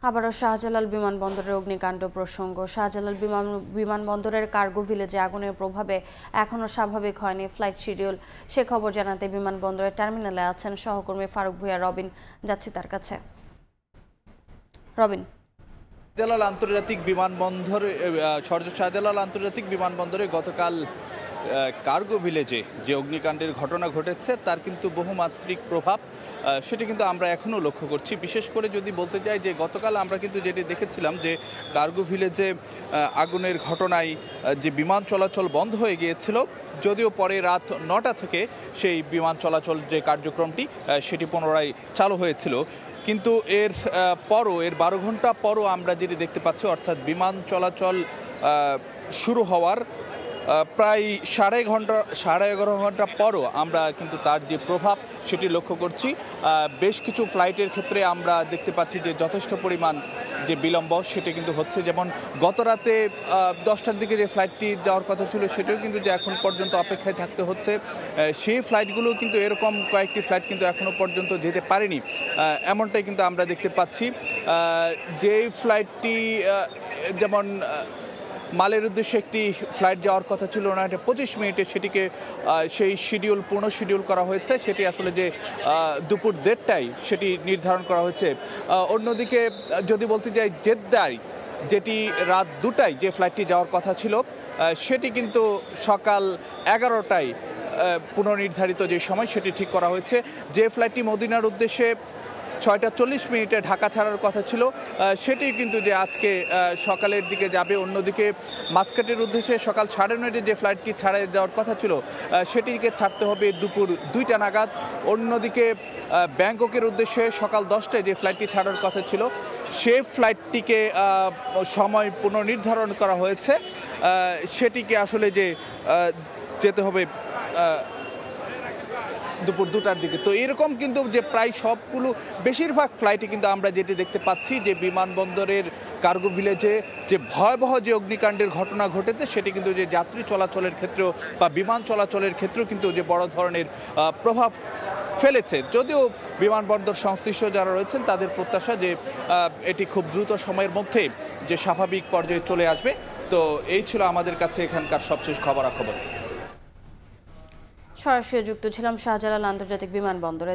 আবারও শাহজালাল বিমানবন্দরের অগ্নিকাণ্ড প্রসঙ্গ। শাহজালাল বিমানবন্দরের কার্গো ভিলেজে আগুনের প্রভাবে এখনও স্বাভাবিক হয়নি ফ্লাইট শিডিউল। সে খবর জানাতে বিমানবন্দরের টার্মিনালে আছেন সহকর্মী ফারুক ভূঁইয়া রবিন। যাচ্ছি তার কাছে। রবিন, শাহজালাল আন্তর্জাতিক বিমানবন্দর শাহজালাল আন্তর্জাতিক বিমানবন্দরে গতকাল কার্গো ভিলেজে যে অগ্নিকাণ্ডের ঘটনা ঘটেছে তার কিন্তু বহুমাত্রিক প্রভাব সেটি কিন্তু আমরা এখনও লক্ষ্য করছি। বিশেষ করে যদি বলতে চাই যে গতকাল আমরা কিন্তু যেটি দেখেছিলাম যে কার্গো ভিলেজে আগুনের ঘটনায় যে বিমান চলাচল বন্ধ হয়ে গিয়েছিল, যদিও পরে রাত 9টা থেকে সেই বিমান চলাচল যে কার্যক্রমটি সেটি পুনরায় চালু হয়েছিল, কিন্তু এর 12 ঘন্টা পরও আমরা যেটি দেখতে পাচ্ছি, অর্থাৎ বিমান চলাচল শুরু হওয়ার প্রায় 11.5 ঘন্টা পরও আমরা কিন্তু তার যে প্রভাব সেটি লক্ষ্য করছি। বেশ কিছু ফ্লাইটের ক্ষেত্রে আমরা দেখতে পাচ্ছি যে যথেষ্ট পরিমাণ যে বিলম্ব সেটি কিন্তু হচ্ছে। যেমন গত রাতে 10টার দিকে যে ফ্লাইটটি যাওয়ার কথা ছিল সেটাও কিন্তু যে এখন পর্যন্ত অপেক্ষায় থাকতে হচ্ছে। সেই ফ্লাইটগুলো কিন্তু এরকম কয়েকটি ফ্লাইট কিন্তু এখনও পর্যন্ত যেতে পারেনি, এমনটাই কিন্তু আমরা দেখতে পাচ্ছি। যেই ফ্লাইটটি যেমন মালের উদ্দেশ্যে একটি ফ্লাইট যাওয়ার কথা ছিল 25 মিনিটে, সেটিকে সেই পূর্ণ শিডিউল করা হয়েছে। সেটি আসলে যে দুপুর 1:30টায় সেটি নির্ধারণ করা হয়েছে। অন্যদিকে যদি বলতে যাই জেদ্দায় যেটি রাত 2টায় যে ফ্লাইটটি যাওয়ার কথা ছিল সেটি কিন্তু সকাল 11টায় পুনর্নির্ধারিত যে সময় সেটি ঠিক করা হয়েছে। যে ফ্লাইটটি মদিনার উদ্দেশ্যে 6টা 40 মিনিটে ঢাকা ছাড়ার কথা ছিল সেটি কিন্তু যে আজকে সকালের দিকে যাবে। অন্যদিকে মাস্কাটের উদ্দেশ্যে সকাল 9:30 যে ফ্লাইটটি ছাড়া যাওয়ার কথা ছিল সেটিকে ছাড়তে হবে দুপুর 2টা নাগাদ। অন্যদিকে ব্যাংককের উদ্দেশ্যে সকাল 10টায় যে ফ্লাইটটি ছাড়ার কথা ছিল সেই ফ্লাইটটিকে সময় পুনর্নির্ধারণ করা হয়েছে, সেটিকে আসলে যে যেতে হবে দুপুর 2টার দিকে। তো এরকম কিন্তু যে প্রায় সবগুলো বেশিরভাগ ফ্লাইটে কিন্তু আমরা যেটি দেখতে পাচ্ছি যে বিমানবন্দরের কার্গো ভিলেজে যে ভয়াবহ যে অগ্নিকাণ্ডের ঘটনা ঘটেছে সেটি কিন্তু যে যাত্রী চলাচলের ক্ষেত্রেও বা বিমান চলাচলের ক্ষেত্রেও কিন্তু যে বড় ধরনের প্রভাব ফেলেছে। যদিও বিমানবন্দর সংশ্লিষ্ট যারা রয়েছেন তাদের প্রত্যাশা যে এটি খুব দ্রুত সময়ের মধ্যে যে স্বাভাবিক পর্যায়ে চলে আসবে। তো এই ছিল আমাদের কাছে এখানকার সবশেষ খবরাখবর। সরাসরি যুক্ত ছিলাম শাহজালাল আন্তর্জাতিক বিমানবন্দরে।